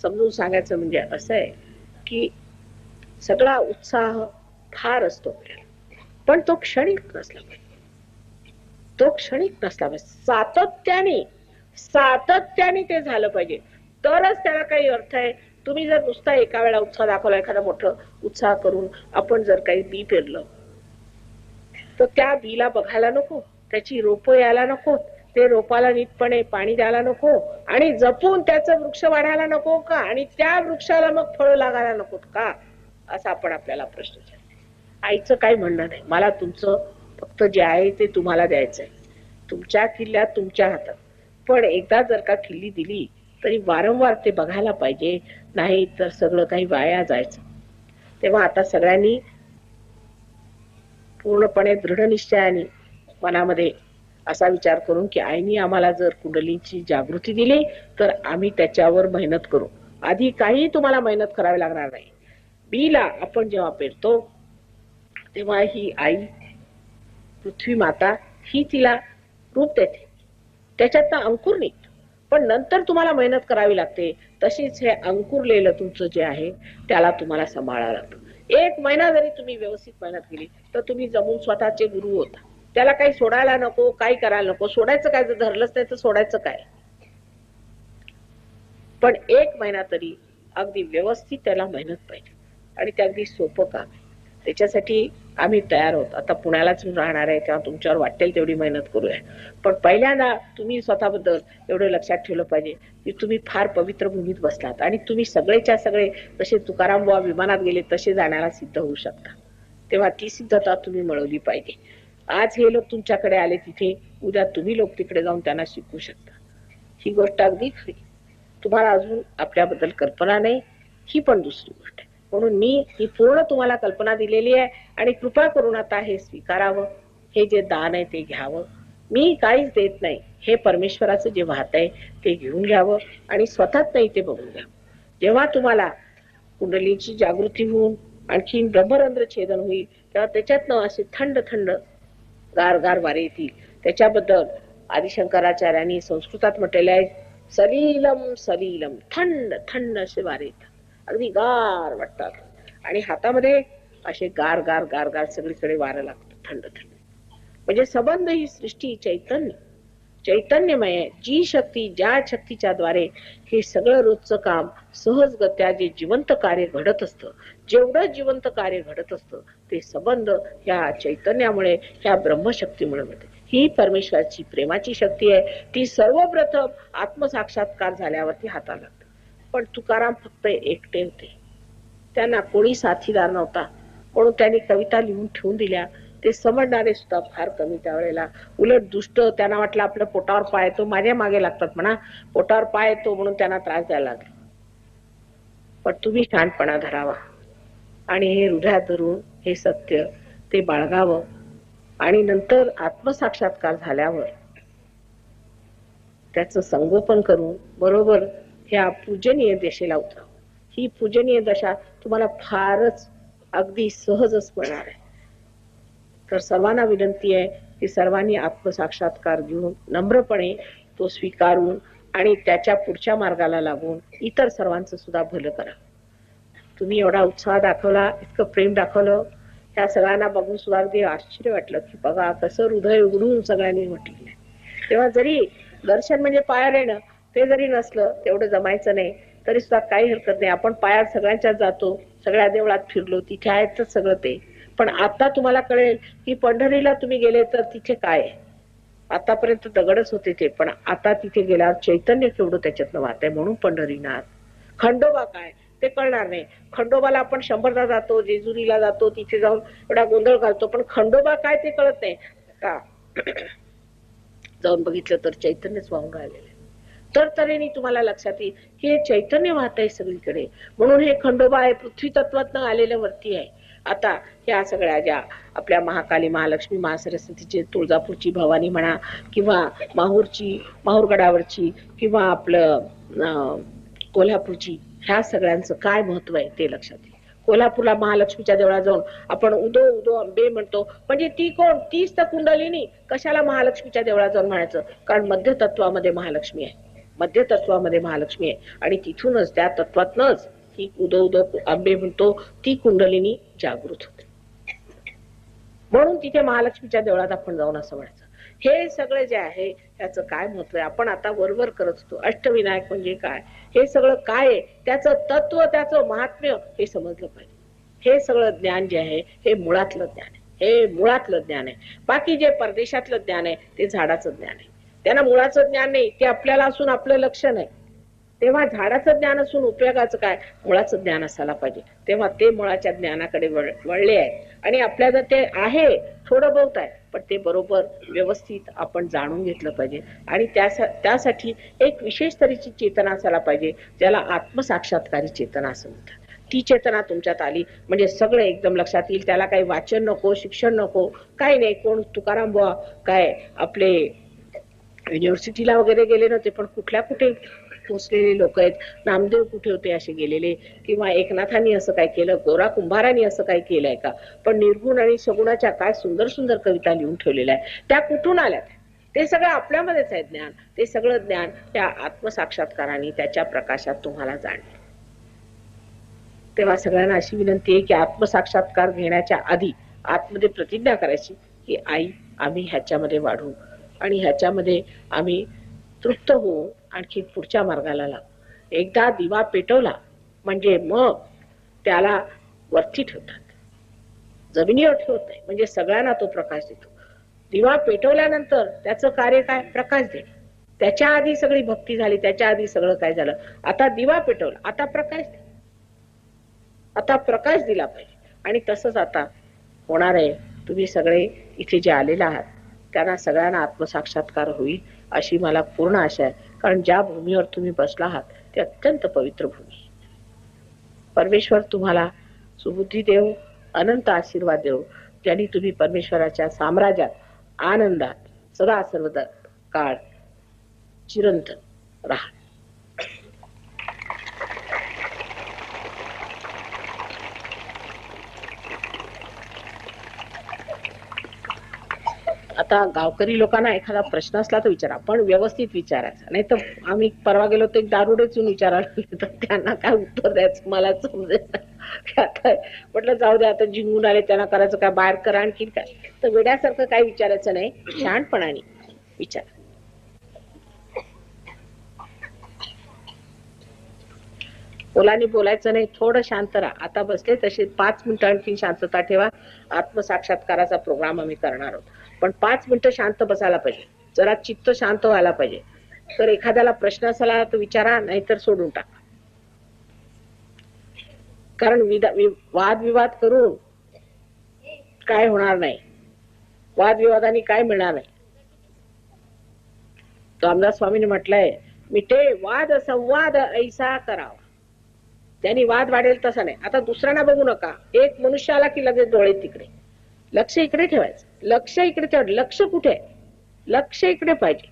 समजून सांगायचं म्हणजे असं आहे की सगळा उत्साह फार असतो आपल्याला, पण तो क्षणिक नसला पाहिजे. तो क्षणिक नसला पाहिजे, सातत्याने ते झालं पाहिजे, तरच त्याला काही अर्थ आहे. तुम्ही जर नुसता एका वेळा उत्साह दाखवला, एखादा मोठं उत्साह करून आपण जर काही बी पेरलं, तर त्या बीला बघायला नको, त्याची रोपं यायला नको, ते रोपाला नीटपणे पाणी द्यायला नको, आणि जपून त्याचं वृक्ष वाढायला नको का? आणि त्या वृक्षाला मग फळं लागायला नको का? असा आपण आपल्याला प्रश्न विचारतो. आईचं काही म्हणणं नाही, मला तुमचं फक्त जे आहे ते तुम्हाला द्यायचंय, तुमच्या किल्ल्यात तुमच्या हातात. पण एकदा जर का किल्ली दिली तरी वारंवार ते बघायला पाहिजे, नाही तर सगळं काही वाया जायचं. तेव्हा आता सगळ्यांनी पूर्णपणे दृढ निश्चयाने मनामध्ये असा विचार करून की आईनी आम्हाला जर कुंडलीची जागृती दिली तर आम्ही त्याच्यावर मेहनत करू. आधी काही तुम्हाला मेहनत करावी लागणार नाही. बीला आपण जेव्हा पेरतो तेव्हा ही आई पृथ्वी माता ही तिला रूप देते, त्याच्यात अंकुर निघतो, पण नंतर तुम्हाला मेहनत करावी लागते. तशीच हे अंकुरलेलं तुमचं जे आहे त्याला तुम्हाला सांभाळावं लागतं. 1 महिना जरी तुम्ही व्यवस्थित मेहनत केली तर तुम्ही जमून स्वतःचे गुरु होता. त्याला काही सोडायला नको, काही करायला नको. सोडायचं काय? जर धरलंच नाही तर सोडायचं काय? पण 1 महिना तरी अगदी व्यवस्थित त्याला मेहनत पाहिजे, आणि ते अगदी सोपं काम आहे. त्याच्यासाठी आम्ही तयार आहोत. आता पुण्यालाच राहणार आहे तेव्हा तुमच्यावर वाटेल तेवढी मेहनत करूया. पण पहिल्यांदा तुम्ही स्वतःबद्दल एवढं लक्षात ठेवलं पाहिजे की तुम्ही फार पवित्र भूमीत बसलात, आणि तुम्ही सगळेच्या सगळे जसे तुकाराम बुवा विमानात गेले तसे जाण्याला सिद्ध होऊ शकता. तेव्हा ती सिद्धता तुम्ही मिळवली पाहिजे. आज हे लोक तुमच्याकडे आले तिथे, उद्या तुम्ही लोक तिकडे जाऊन त्यांना शिकवू शकता. ही गोष्ट अगदी खरी. तुम्हाला अजून आपल्याबद्दल कल्पना नाही, ही पण दुसरी गोष्ट आहे. म्हणून मी ही पूर्ण तुम्हाला कल्पना दिलेली आहे, आणि कृपा करून आता हे स्वीकारावं, हे जे दान आहे ते घ्यावं. मी काहीच देत नाही, हे परमेश्वराचं जे वाहत आहे ते घेऊन घ्यावं आणि स्वतःच नाही ते बघून घ्यावं. जेव्हा तुम्हाला कुंडलीची जागृती होऊन आणखी ब्रह्मरंध्र छेदन होईल तेव्हा त्याच्यातनं असे थंड थंड गार गार वारे येतील. त्याच्याबद्दल आदिशंकराचार्यांनी संस्कृतात म्हटलेलं आहे, सलीलम सलीलम, थंड थंड असे वारे येतात, अगदी गार वाटतात. आणि हातामध्ये असे गार गार गार गार सगळीकडे वारं लागतं थंड थंड. म्हणजे संबंध ही सृष्टी चैतन्यमय आहे. जी शक्ती, ज्या शक्तीच्या द्वारे हे सगळं रोजचं काम सहजगत्या जे जिवंत कार्य घडत असतं, जेवढं जिवंत कार्य घडत असतं ते संबंध ह्या चैतन्यामुळे, ह्या ब्रह्मशक्तीमुळे होते. ही परमेश्वराची प्रेमाची शक्ती आहे. ती सर्वप्रथम आत्मसाक्षात्कार झाल्यावरती हाताला लागते. पण तुकाराम फक्त एकटे होते, त्यांना कोणी साथीदार नव्हता, म्हणून त्यांनी कविता लिहून ठेवून दिल्या. ते समजणारे सुद्धा फार कमी त्यावेळेला. उलट दुष्ट, त्यांना वाटलं आपलं पोटावर पाय येतो, माझ्या मागे लागतात म्हणा, पोटावर पाय येतो म्हणून त्यांना त्रास द्यायला लागले. पण तुम्ही शहाणपणा धरावा आणि हे हृदयात धरून हे सत्य ते बाळगावं आणि नंतर आत्मसाक्षात्कार झाल्यावर त्याचं संगोपन करून बरोबर ह्या पूजनीय दशेला उतरावं. ही पूजनीय दशा तुम्हाला फारच अगदी सहजच मिळणार आहे. तर सर्वांना विनंती आहे की सर्वांनी आत्मसाक्षात्कार घेऊन नम्रपणे तो स्वीकारून आणि त्याच्या पुढच्या मार्गाला लागून इतर सर्वांचं सुद्धा भलं करा. तुम्ही एवढा उत्साह दाखवला, इतकं प्रेम दाखवलं, ह्या सगळ्यांना बघून सुद्धा अगदी आश्चर्य वाटलं की बघा कसं हृदय उघडून सगळ्यांनी म्हटलेलं आहे. तेव्हा जरी दर्शन म्हणजे पायावर येणं ते जरी नसलं, तेवढं जमायचं नाही तरी सुद्धा काही हरकत नाही. आपण पायात सगळ्यांच्यात जातो, सगळ्या देवळात फिरलो, तिथे आहेतच सगळं ते. पण आता तुम्हाला कळेल की पंढरीला तुम्ही गेले तर तिथे काय आहे. आतापर्यंत दगडच होते ते, पण आता तिथे गेल्यावर चैतन्य केवढं त्याच्यातनं वाहत आहे, म्हणून पंढरीनाथ. खंडोबा काय ते कळणार नाही. खंडोबाला आपण 100दा जातो, जेजुरीला जातो, तिथे जाऊन एवढा गोंधळ घालतो, पण खंडोबा काय ते कळत नाही का. जाऊन बघितलं तर चैतन्यच वाहून राहिलेलं आहे. तर तऱ्हेने तुम्हाला लक्षात येईल हे चैतन्य वाहत आहे सगळीकडे, म्हणून हे खंडोबा आहे, पृथ्वी तत्वातनं आलेलं वरती आहे. आता ह्या सगळ्या ज्या आपल्या महाकाली, महालक्ष्मी, महासरस्वतीची, तुळजापूरची भवानी म्हणा किंवा माहूरची, माहूरगडावरची किंवा आपलं कोल्हापूरची, ह्या सगळ्यांचं काय महत्व आहे ते लक्षात येईल. कोल्हापूरला महालक्ष्मीच्या देवळात जाऊन आपण उदो उदो अंबे म्हणतो, म्हणजे ती कोण, तीच तर कुंडलिनी. कशाला महालक्ष्मीच्या देवळात जाऊन म्हणायचं, कारण मध्य तत्वामध्ये महालक्ष्मी आहे, मध्य तत्वामध्ये महालक्ष्मी आहे आणि तिथूनच त्या तत्वातनच ही उदो उदो अंबे म्हणतो, ती कुंडलिनी जागृत होते. म्हणून तिथे महालक्ष्मीच्या देवळात आपण जाऊन असं म्हणायचं. हे सगळं जे आहे त्याचं काय महत्व आहे, आपण आता वरवर करत असतो. अष्टविनायक म्हणजे काय, हे सगळं काय आहे, त्याचं तत्व, त्याचं महात्म्य हे समजलं पाहिजे. हे सगळं ज्ञान जे आहे हे मुळातलं ज्ञान आहे, हे मुळातलं ज्ञान आहे. बाकी जे परदेशातलं ज्ञान आहे ते झाडाचं ज्ञान आहे. त्यांना मुळाचं ज्ञान नाही, ते आपल्याला असून आपलं लक्ष नाही. तेव्हा झाडाचं ज्ञान असून उपयोगाचं काय, मुळाचं ज्ञान असायला पाहिजे. तेव्हा ते मुळाच्या ज्ञानाकडे वळले आहे आणि आपल्याला ते आहे, थोडं बहुत आहे, पण ते बरोबर व्यवस्थित आपण जाणून घेतलं पाहिजे. आणि त्यासाठी एक विशेष तऱ्हेची चेतना असायला पाहिजे, ज्याला आत्मसाक्षात्कारी चेतना असं म्हणतात. ती चेतना तुमच्यात आली म्हणजे सगळं एकदम लक्षात येईल. त्याला काही वाचन नको, शिक्षण नको, काही नाही. कोण तुकाराम बुवा काय आपले युनिव्हर्सिटीला वगैरे गेले नव्हते, पण कुठल्या कुठे पोचलेले लोक आहेत. नामदेव कुठे होते असे गेलेले, किंवा एकनाथांनी असं काय केलं, गोरा कुंभारांनी असं काय केलंय का. पण निर्गुण आणि सगुणाच्या काय सुंदर सुंदर कविता लिहून ठेवलेल्या आहेत, त्या कुठून आल्यात. ते सगळं आपल्यामध्येच आहे ज्ञान. ते सगळं ज्ञान त्या आत्मसाक्षात्काराने त्याच्या प्रकाशात तुम्हाला जाणवेल. तेव्हा सगळ्यांना अशी विनंती आहे की आत्मसाक्षात्कार घेण्याच्या आधी आतमध्ये प्रतिज्ञा करायची की आई आम्ही ह्याच्यामध्ये वाढू आणि ह्याच्यामध्ये आम्ही तृप्त होऊ, आणखी पुढच्या मार्गाला लागू. एकदा दिवा पेटवला म्हणजे मग त्याला वरती ठेवतात, जमिनीवर ठेवत नाही, म्हणजे सगळ्यांना तो प्रकाश देतो. दिवा पेटवल्यानंतर त्याचं कार्य काय, प्रकाश देणे. त्याच्या आधी सगळी भक्ती झाली, त्याच्या आधी सगळं काय झालं. आता दिवा पेटवला, आता प्रकाश दे, आता प्रकाश दिला पाहिजे. आणि तसंच आता होणार आहे. तुम्ही सगळे इथे जे आलेले आहात त्यांना सगळ्यांना आत्मसाक्षात्कार होईल अशी मला पूर्ण आशा आहे. कारण ज्या भूमीवर तुम्ही बसला आहात ते अत्यंत पवित्र भूमी. परमेश्वर तुम्हाला सुबुद्धी देव, अनंत आशीर्वाद देव, ज्यांनी तुम्ही परमेश्वराच्या साम्राज्यात आनंदात सदा सर्वदा काळ चिरंतन राहा. आता गावकरी लोकांना एखादा प्रश्न असला तर विचारा, पण व्यवस्थित विचारायचा. नाही तर आम्ही परवा गेलो तर एक दारुडेच येऊन विचारायला तर त्यांना काय उत्तर द्यायचं मला समजेल. आता म्हटलं जाऊ दे, आता जिंकून आले त्यांना करायचं काय, बाहेर करा आणखी काय. तर वेड्यासारखं काय विचारायचं नाही, शहाणपणाने विचार. ओलानी बोलायचं नाही, थोडं शांत राहा. आता बसले तसे 5 मिनिटं आणखी शांतता ठेवा. आत्मसाक्षात्काराचा प्रोग्राम आम्ही करणार आहोत, पण 5 मिनिटं शांत बसायला पाहिजे, जरा चित्त शांत व्हायला पाहिजे. तर एखाद्याला प्रश्न असला तर विचारा, नाहीतर सोडून टाका. कारण वादविवाद करून काय होणार नाही, वादविवादाने काय मिळणार नाही. रामदास स्वामींनी म्हटलंय, मिटे वाद संवाद ऐसा करावा. त्यांनी वाद वाढेल तसा नाही. आता दुसऱ्यांना बघू नका, एक मनुष्य आला की लगेच डोळे तिकडे, लक्ष इकडे ठेवायचं. लक्ष इकडे ठेवायचं. लक्ष कुठे? लक्ष इकडे पाहिजे.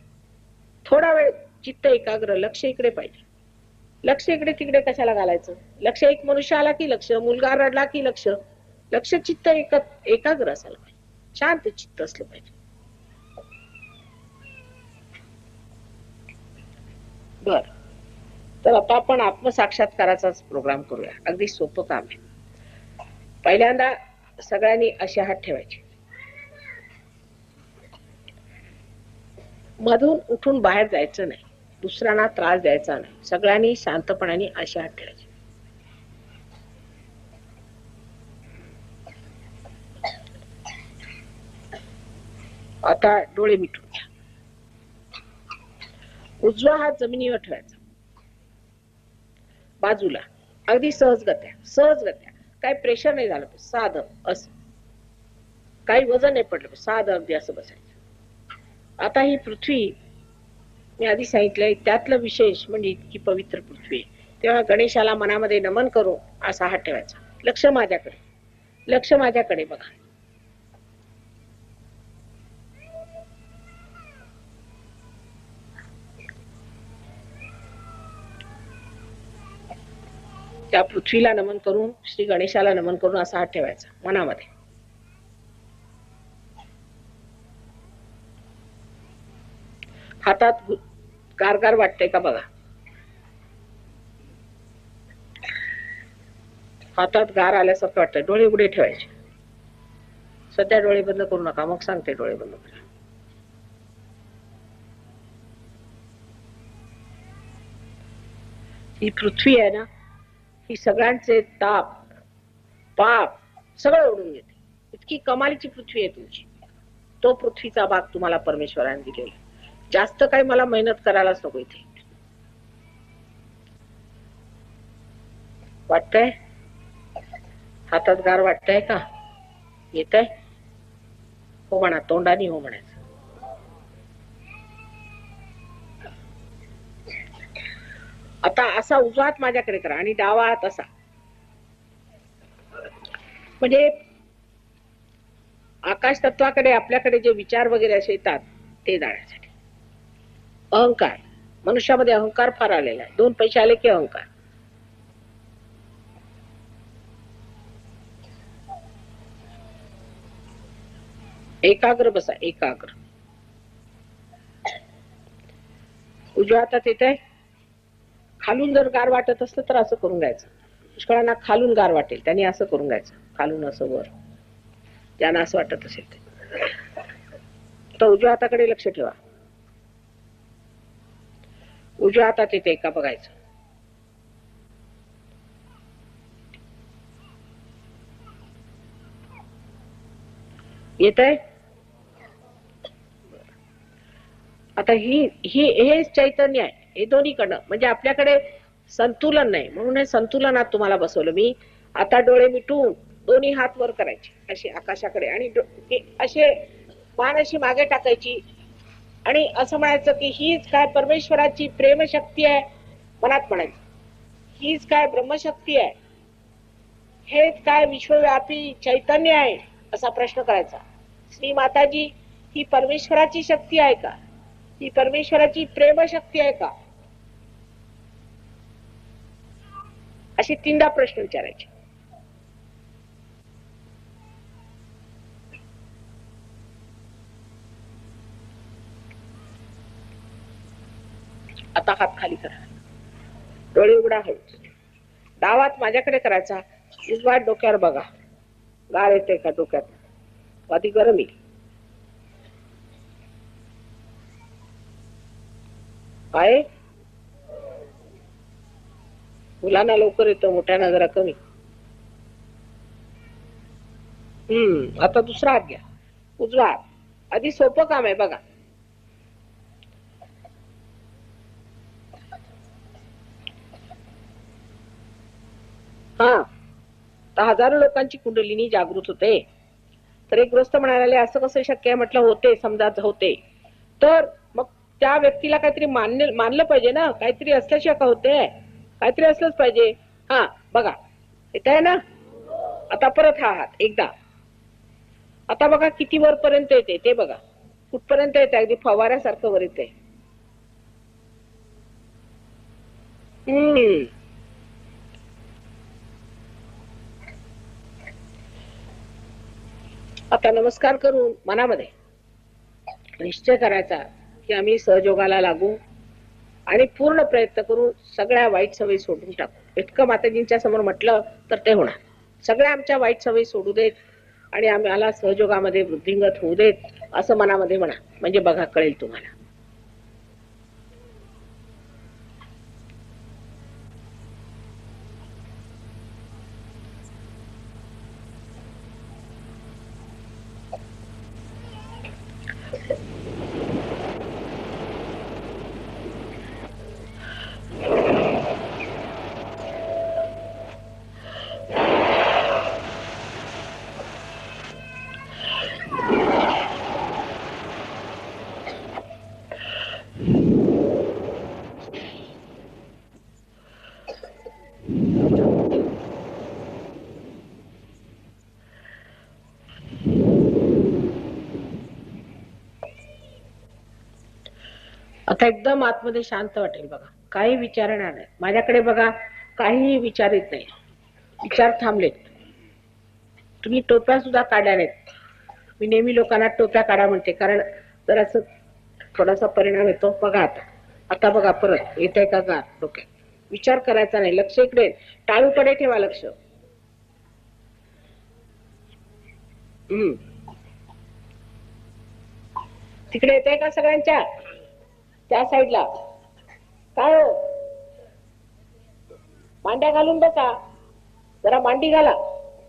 थोडा वेळ चित्त एकाग्र, लक्ष इकडे पाहिजे. लक्ष इकडे तिकडे कशाला घालायचं? लक्ष, एक मनुष्य आला की लक्ष, मुलगा रडला की लक्ष. लक्ष चित्त एकाग्र असायला पाहिजे, शांत चित्त असलं पाहिजे. बर, तर आता आपण आत्मसाक्षात्काराचाच प्रोग्राम करूया. अगदी सोपं काम आहे. पहिल्यांदा सगळ्यांनी असे हात ठेवायचे, मधून उठून बाहेर जायचं नाही, दुसऱ्यांना त्रास द्यायचा नाही. सगळ्यांनी शांतपणाने असे हात ठेवायचे. आता डोळे मिटून घ्या. उजवा हात जमिनीवर ठेवायचा, बाजूला, अगदी सहजगत्या. सहजगत्या, काही प्रेशर नाही झालं, साधं असं, काही वजन नाही पडलं, साधं अगदी असं बसायचं. आता ही पृथ्वी मी आधी सांगितलंय, त्यातलं विशेष म्हणजे इतकी पवित्र पृथ्वी आहे. तेव्हा गणेशाला मनामध्ये नमन करू असा हात ठेवायचा. लक्ष माझ्याकडे, लक्ष माझ्याकडे बघा. त्या पृथ्वीला नमन करून, श्री गणेशाला नमन करून असा हात ठेवायचा मनामध्ये. हातात गारगार वाटतंय का बघा. हातात गार आल्यासारखं वाटतंय. डोळे उघडे ठेवायचे. सध्या डोळे बंद करू नका, मग सांगते डोळे बंद करा. ही पृथ्वी आहे ना, ही सगळ्यांचे ताप पाप सगळं ओढून घेते. इतकी कमालीची पृथ्वी आहे तुमची. तो पृथ्वीचा भाग तुम्हाला परमेश्वराने दिलेला. जास्त काही मला मेहनत करायलाच नको. इथे वाटतंय, हातात गार वाटतंय का? येतंय? हो म्हणा, तोंडाने हो म्हणायचं. आता असा उजवा हात माझ्याकडे करा आणि डावा हात असा, म्हणजे आकाश तत्वाकडे आपल्याकडे जे विचार वगैरे असे येतात ते जाण्यासाठी. अहंकार, मनुष्यामध्ये अहंकार फार आलेला आहे. 2 पैसे आले की अहंकार. एकाग्र बसा, एकाग्र. उजव्या हातात येतंय. खालून जर गार वाटत असलं तर असं करून घ्यायचं. पुष्कळांना खालून गार वाटेल, त्यांनी असं करून घ्यायचं, खालून असं वर, ज्यांना असं वाटत असेल ते. तर उजव्या हाताकडे लक्ष ठेवा. उजव्या हातात येते का बघायचं. येतंय? आता हे चैतन्य आहे. हे दोन्हीकडनं, म्हणजे आपल्याकडे संतुलन नाही, म्हणून हे संतुलनात तुम्हाला बसवलं मी. आता डोळे मिटून दोन्ही हात वर करायचे असे आकाशाकडे, आणि असे मान अशी मागे टाकायची, आणि असं म्हणायचं की हीच काय परमेश्वराची प्रेमशक्ती आहे. मनात म्हणायचं, हीच काय ब्रह्मशक्ती आहे, हेच काय विश्वव्यापी चैतन्य आहे. असा प्रश्न करायचा. श्री माताजी, ही परमेश्वराची शक्ती आहे का? ही परमेश्वराची प्रेम शक्ती आहे का? असे तीनदा प्रश्न विचारायचे. आता हात खाली करा, डोळे उघडा, हळूच. डाव हात माझ्याकडे करायचा, उजवा डोक्यावर बघा. गार येते का डोक्यात? आधी गरम येईल. आहे मुलांना लवकर येतं, मोठ्यांना जरा कमी. आता दुसरा हात घ्या, उजवा हात. आधी सोपं काम आहे बघा. हा, हजारो लोकांची कुंडलिनी जागृत होते. तर एक गृहस्थ म्हणाले, असं कसं शक्य आहे? म्हटलं होते, समजा होते. तर मग त्या व्यक्तीला काहीतरी मानलं पाहिजे ना, काहीतरी असल्याशिवाय का होते? काहीतरी असलंच पाहिजे. हा बघा, येत आहे ना? आता परत हा हात एकदा. आता बघा किती वरपर्यंत येते ते बघा. कुठपर्यंत येते? अगदी फवाऱ्यासारखं वर येते. आता नमस्कार करून मनामध्ये निश्चय करायचा की आम्ही सहयोगाला लागू आणि पूर्ण प्रयत्न करून सगळ्या वाईट सवयी सोडून टाकू. इतकं माताजींच्या समोर म्हटलं तर ते होणार. सगळ्या आमच्या वाईट सवयी सोडू देत आणि आम्हाला सहयोगामध्ये वृद्धिंगत होऊ देत, असं मनामध्ये म्हणा. म्हणजे बघा, कळेल तुम्हाला. आता एकदम आतमध्ये शांत वाटेल बघा. काही विचार येणार नाही. माझ्याकडे बघा, काहीही विचार येत नाही. विचार थांबलेत. तुम्ही टोप्या सुद्धा काढल्या नाहीत. मी नेहमी लोकांना टोप्या काढा म्हणते, कारण जरासं थोडासा परिणाम येतो. बघा आता, आता बघा परत येतंय का गार डोक्यात? विचार करायचा नाही, लक्ष इकडे, टाळूकडे ठेवा लक्ष. तिकडे येतंय का सगळ्यांच्या? त्या साईडला काय हो? मांड्या घालून बसा, जरा मांडी घाला.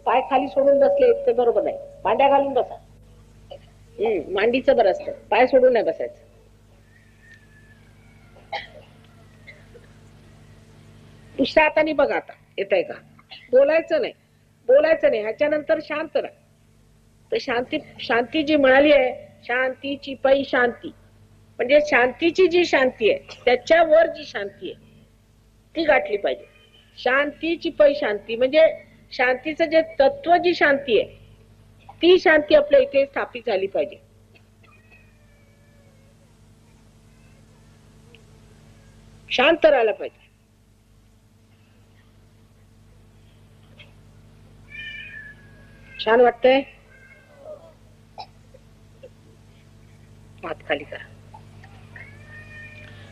पाय खाली सोडून बसले ते बरोबर नाही. मांड्या घालून बसा. मांडीचं बरं असतं, पाय सोडून नाही बसायचं. दुसऱ्या हाताने बघा आता, येतंय का? बोलायचं नाही, बोलायचं नाही. ह्याच्यानंतर शांत राहा. तर शांती जी मिळाली आहे, शांतीची पै शांती, म्हणजे शांतीची जी शांती आहे त्याच्यावर जी शांती आहे ती गाठली पाहिजे. शांतीची पै शांती म्हणजे शांतीचं जे तत्व, जी शांती आहे ती शांती आपल्या इथे स्थापित झाली पाहिजे. शांत राहायला पाहिजे. छान वाटतंय? हात खाली करा.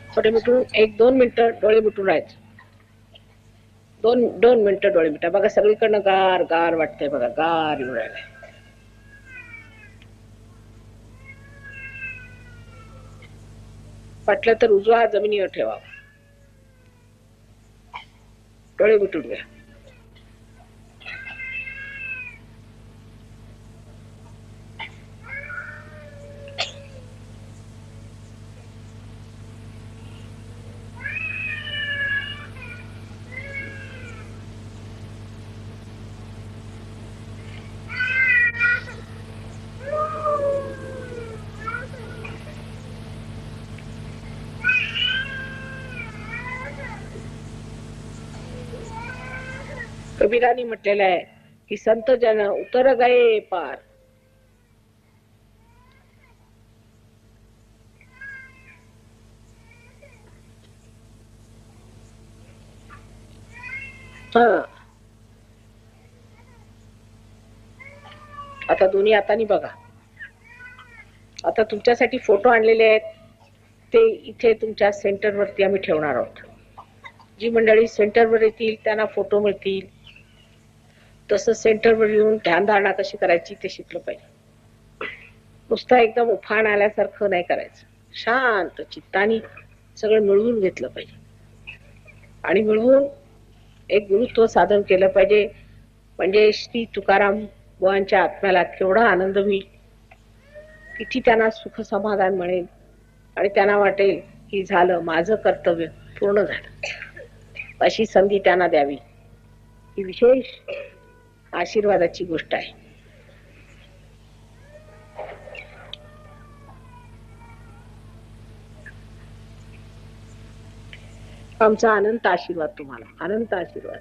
थोडे मिटून 1-2 मिनिटं डोळे मिटून राहायचे. 2 मिनिटं डोळे मिटा. बघा सगळीकडनं गार गार वाटतंय बघा, गार येऊन राहिलंय. वाटलं तर उजवा हात जमिनीवर ठेवा, डोळे मिटून घ्या. कबीरानी म्हटलेलं आहे की संत जन उतर गए पार. हं. आता दोन्ही हातांनी बघा. आता तुमच्यासाठी फोटो आणलेले आहेत ते इथे तुमच्या सेंटरवरती आम्ही ठेवणार आहोत. जी मंडळी सेंटरवर येतील त्यांना फोटो मिळतील. तसं सेंटरवर येऊन ध्यानधारणा कशी करायची ते शिकलं पाहिजे. नुसतं एकदम उफाण आल्यासारखं नाही करायचं. शांत चित्तानी सगळं मिळवून घेतलं पाहिजे आणि मिळवून एक गुरुत्व साधन केलं पाहिजे. म्हणजे श्री तुकाराम बुवांच्या आत्म्याला केवढा आनंद होईल, किती त्यांना सुख समाधान मिळेल आणि त्यांना वाटेल की झालं माझं कर्तव्य पूर्ण झालं. अशी संधी त्यांना द्यावी ही विशेष आशीर्वादाची गोष्ट आहे. आमचा अनंत आशीर्वाद तुम्हाला, अनंत आशीर्वाद.